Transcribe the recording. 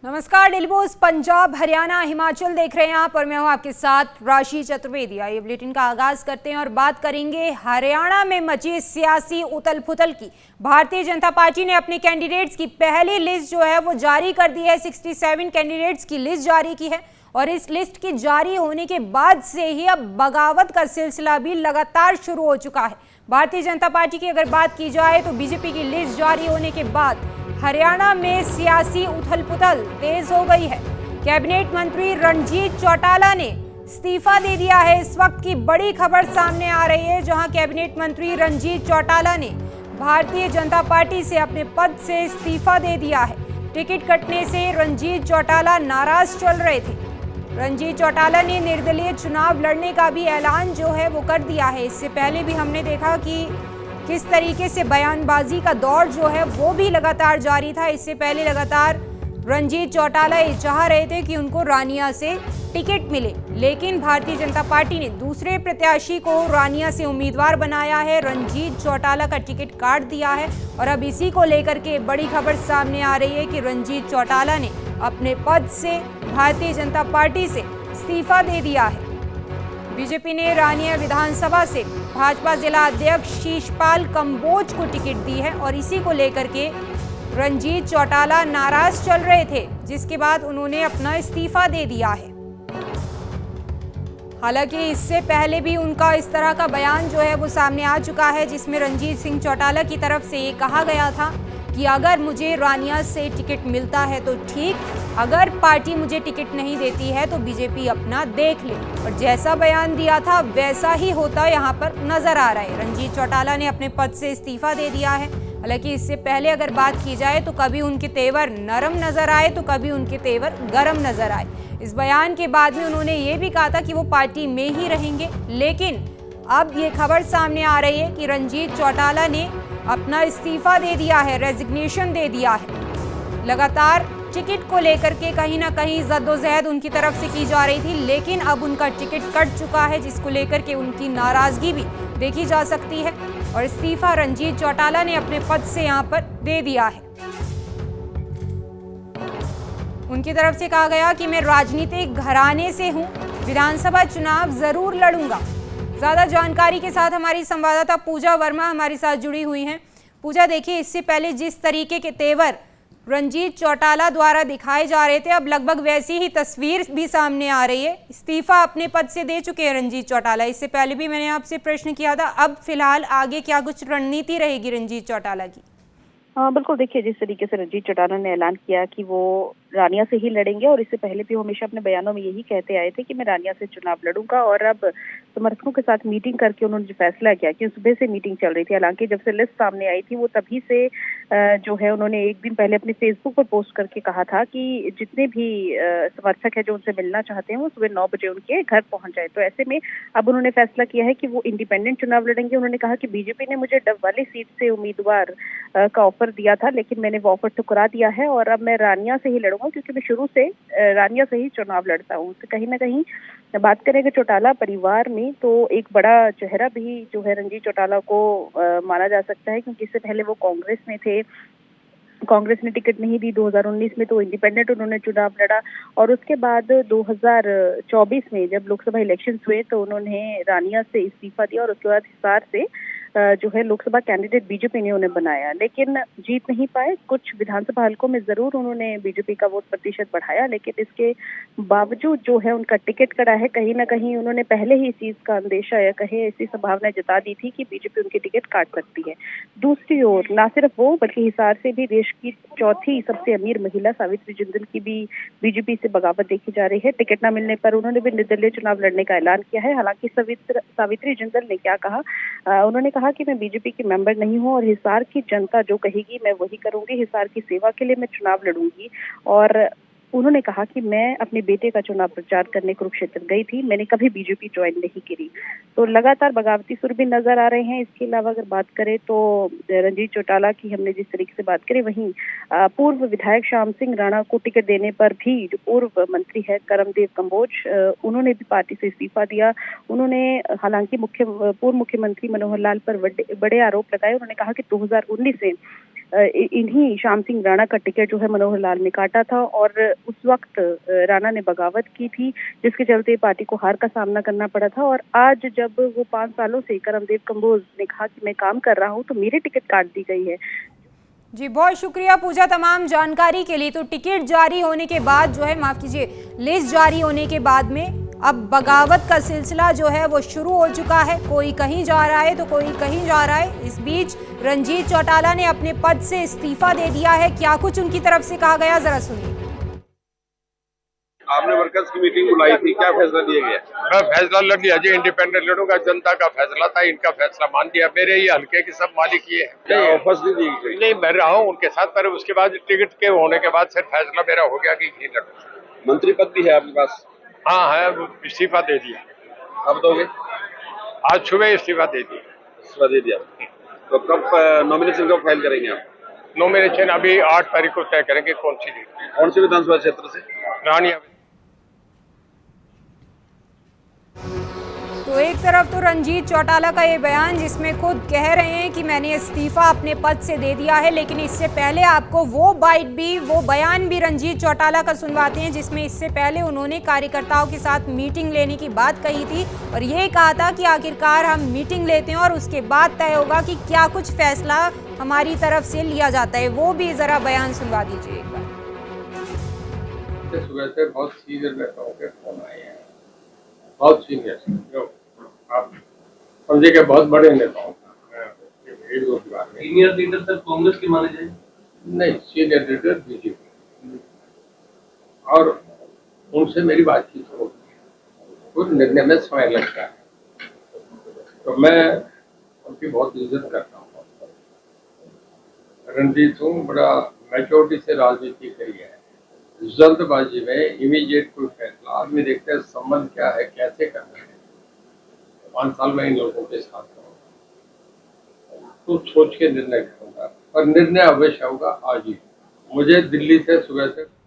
नमस्कार, daily post Punjab, Haryana, Himachal देख रहे हैं आप और मैं हूं आपके साथ राशि चतुर्वेदी। आइए बुलेटिन का आगाज करते हैं और बात करेंगे हरियाणा में मची सियासी उथल पुथल की। भारतीय जनता पार्टी ने अपने कैंडिडेट्स की पहली लिस्ट जो है वो जारी कर दी है। 67 कैंडिडेट्स की लिस्ट जारी की है और इस लिस्ट के जारी होने के बाद से ही अब बगावत का सिलसिला भी लगातार शुरू हो चुका है। भारतीय जनता पार्टी की अगर बात की जाए तो बीजेपी की लिस्ट जारी होने के बाद हरियाणा में सियासी उथल पुथल तेज हो गई है। कैबिनेट मंत्री रणजीत चौटाला ने इस्तीफा दे दिया है। इस वक्त की बड़ी खबर सामने आ रही है, जहां कैबिनेट मंत्री रणजीत चौटाला ने भारतीय जनता पार्टी से अपने पद से इस्तीफा दे दिया है। टिकट कटने से रणजीत चौटाला नाराज चल रहे थे। रणजीत चौटाला ने निर्दलीय चुनाव लड़ने का भी ऐलान जो है वो कर दिया है। इससे पहले भी हमने देखा कि किस तरीके से बयानबाजी का दौर जो है वो भी लगातार जारी था। इससे पहले लगातार रणजीत चौटाला ये चाह रहे थे कि उनको रानिया से टिकट मिले, लेकिन भारतीय जनता पार्टी ने दूसरे प्रत्याशी को रानिया से उम्मीदवार बनाया है। रणजीत चौटाला का टिकट काट दिया है और अब इसी को लेकर के बड़ी खबर सामने आ रही है कि रणजीत चौटाला ने अपने पद से भारतीय जनता पार्टी से इस्तीफा दे दिया है। बीजेपी ने रानिया विधानसभा से भाजपा जिला अध्यक्ष शीशपाल कंबोज को टिकट दी है और इसी को लेकर के रणजीत चौटाला नाराज चल रहे थे, जिसके बाद उन्होंने अपना इस्तीफा दे दिया है। हालांकि इससे पहले भी उनका इस तरह का बयान जो है वो सामने आ चुका है, जिसमें रणजीत सिंह चौटाला की तरफ से ये कहा गया था कि अगर मुझे रानिया से टिकट मिलता है तो ठीक, अगर पार्टी मुझे टिकट नहीं देती है तो बीजेपी अपना देख ले। और जैसा बयान दिया था वैसा ही होता यहाँ पर नजर आ रहा है। रणजीत चौटाला ने अपने पद से इस्तीफा दे दिया है। हालांकि इससे पहले अगर बात की जाए तो कभी उनके तेवर नरम नजर आए तो कभी उनके तेवर गरम नजर आए। इस बयान के बाद में उन्होंने ये भी कहा था कि वो पार्टी में ही रहेंगे, लेकिन अब ये खबर सामने आ रही है कि रणजीत चौटाला ने अपना इस्तीफा दे दिया है, रेजिग्नेशन दे दिया है। लगातार टिकट को लेकर के कहीं ना कहीं जद्दोजहद उनकी तरफ से की जा रही थी, लेकिन अब उनका टिकट कट चुका है, जिसको लेकर के उनकी नाराजगी भी देखी जा सकती है और इस्तीफा रणजीत चौटाला ने अपने पद से यहां पर दे दिया है। उनकी तरफ से कहा गया कि मैं राजनीतिक घराने से हूं, विधानसभा चुनाव जरूर लड़ूंगा। ज्यादा जानकारी के साथ हमारी संवाददाता पूजा वर्मा हमारे साथ जुड़ी हुई हैं। पूजा, देखिए, इससे पहले जिस तरीके के तेवर रणजीत चौटाला द्वारा दिखाए जा रहे थे, अब लगभग वैसी ही तस्वीर भी सामने आ रही है। इस्तीफा अपने पद से दे चुके हैं रणजीत चौटाला। इससे पहले भी मैंने आपसे प्रश्न किया था, अब फिलहाल आगे क्या कुछ रणनीति रहेगी रणजीत चौटाला की? हाँ बिल्कुल, देखिए जिस तरीके से रणजीत चौटाला ने ऐलान किया कि वो रानिया से ही लड़ेंगे और इससे पहले भी वो हमेशा अपने बयानों में यही कहते आए थे कि मैं रानिया से चुनाव लड़ूंगा, और अब समर्थकों के साथ मीटिंग करके उन्होंने जो फैसला किया कि सुबह से मीटिंग चल रही थी। हालांकि जब से लिस्ट सामने आई थी वो तभी से जो है उन्होंने एक दिन पहले अपने फेसबुक पर पोस्ट करके कहा था कि जितने भी समर्थक है जो उनसे मिलना चाहते हैं वो सुबह 9 बजे उनके घर पहुंच जाए। तो ऐसे में अब उन्होंने फैसला किया है कि वो इंडिपेंडेंट चुनाव लड़ेंगे। उन्होंने कहा कि बीजेपी ने मुझे डबवाली सीट से उम्मीदवार का ऑफर दिया था, लेकिन मैंने वो ऑफर ठुकरा दिया है और अब मैं रानिया से ही लड़ूंगा, क्योंकि मैं शुरू से रानिया से ही चुनाव लड़ता हूँ। तो कहीं ना कहीं बात करेंगे चौटाला परिवार में, तो एक बड़ा चेहरा भी जो है रणजीत चौटाला को माना जा सकता है, क्योंकि इससे पहले वो कांग्रेस में थे। कांग्रेस ने टिकट नहीं दी 2019 में, तो इंडिपेंडेंट उन्होंने चुनाव लड़ा और उसके बाद 2024 में जब लोकसभा इलेक्शंस हुए तो उन्होंने रानिया से इस्तीफा दिया और उसके बाद हिसार से जो है लोकसभा कैंडिडेट बीजेपी ने उन्हें बनाया, लेकिन जीत नहीं पाए। कुछ विधानसभा हलकों में जरूर उन्होंने बीजेपी का वोट प्रतिशत बढ़ाया, लेकिन इसके बावजूद जो है उनका टिकट कटा है। कहीं ना कहीं उन्होंने पहले ही इस चीज का अंदेशा या कहे ऐसी संभावना जता दी थी कि बीजेपी उनकी टिकट काट सकती है। दूसरी ओर ना सिर्फ वो बल्कि हिसार से भी देश की चौथी सबसे अमीर महिला सावित्री जिंदल की भी बीजेपी से बगावत देखी जा रही है। टिकट न मिलने पर उन्होंने भी निर्दलीय चुनाव लड़ने का ऐलान किया है। हालांकि सावित्री जिंदल ने क्या कहा, उन्होंने कहा कि मैं बीजेपी की मेंबर नहीं हूं और हिसार की जनता जो कहेगी मैं वही करूंगी। हिसार की सेवा के लिए मैं चुनाव लड़ूंगी। और उन्होंने कहा कि मैं अपने बेटे का चुनाव प्रचार करने कुरुक्षेत्र गई थी, मैंने कभी बीजेपी ज्वाइन नहीं करी। तो लगातार बगावती सुर भी नजर आ रहे हैं। इसके अलावा अगर बात करें तो रणजीत चौटाला की हमने जिस तरीके से बात करी, वहीं पूर्व विधायक श्याम सिंह राणा को टिकट देने पर भी जो पूर्व मंत्री है करमदेव कंबोज, उन्होंने भी पार्टी से इस्तीफा दिया। उन्होंने हालांकि पूर्व मुख्यमंत्री मनोहर लाल पर बड़े आरोप लगाए। उन्होंने कहा कि 2019 से इन्हीं श्याम सिंह राणा का टिकट जो है मनोहर लाल ने काटा था और उस वक्त राणा ने बगावत की थी, जिसके चलते पार्टी को हार का सामना करना पड़ा था। और आज जब वो 5 सालों से करमदेव कंबोज ने कहा कि मैं काम कर रहा हूं, तो मेरी टिकट काट दी गई है। जी बहुत शुक्रिया पूजा तमाम जानकारी के लिए। तो टिकट जारी होने के बाद जो है, माफ कीजिए, लिस्ट जारी होने के बाद में अब बगावत का सिलसिला जो है वो शुरू हो चुका है। कोई कहीं जा रहा है तो कोई कहीं जा रहा है। इस बीच रंजीत चौटाला ने अपने पद से इस्तीफा दे दिया है। क्या कुछ उनकी तरफ से कहा गया, जरा सुनिए। आपने वर्कर्स की मीटिंग बुलाई थी, क्या फैसला दिया गया? मैं फैसला लड़ लिया जी, इंडिपेंडेंट लड़ूंगा। जनता का फैसला था, इनका फैसला मान दिया। मेरे ही हल्के के सब मालिक ये है। क्या ऑफर्स नहीं दी गई? नहीं, मैं रहा हूँ उनके साथ, पर उसके बाद टिकट के होने के बाद फिर फैसला मेरा हो गया कि लड़ूंगा। मंत्री पद भी है आपके पास? हाँ है, इस्तीफा दे दिया। कब दोगे? आज सुबह इस्तीफा दे दिया। इस्तीफा दे दिया, तो कब नॉमिनेशन कब फाइल करेंगे आप? नॉमिनेशन अभी 8 तारीख को तय करेंगे। कौन सी डेट? कौन से विधानसभा क्षेत्र से? रानिया। तो एक तरफ तो रंजीत चौटाला का ये बयान जिसमें खुद कह रहे हैं कि मैंने इस्तीफा अपने पद से दे दिया है, लेकिन इससे पहले आपको वो बयान भी रंजीत चौटाला का सुनवाते हैं जिसमें इससे पहले उन्होंने कार्यकर्ताओं के साथ मीटिंग लेने की बात कही थी और ये कहा था कि आखिरकार हम मीटिंग लेते हैं और उसके बाद तय होगा कि क्या कुछ फैसला हमारी तरफ से लिया जाता है। वो भी जरा बयान सुनवा दीजिए एक बार। सुबह से बहुत सीनियर नेताओं के फोन आए हैं, बहुत सीनियर, जो आप समझे के बहुत बड़े नेताओं का। सीनियर लीडर सर कांग्रेस के माने जाए? नहीं, सीनियर लीडर बीजेपी, और उनसे मेरी बातचीत होगी। कुछ निर्णय में समय लगता है, तो मैं उनकी बहुत इज्जत करता हूँ। रणजीत हूँ, बड़ा मैच्योरिटी से राजनीति करी है। जल्दबाजी में इमीडिएट कोई फैसला, आदमी देखते हैं संबंध क्या है, कैसे करना है। 5 साल में इन लोगों के साथ रहूंगा, तो सोच के निर्णय करूंगा, और निर्णय अवश्य होगा आज ही। मुझे दिल्ली से सुबह से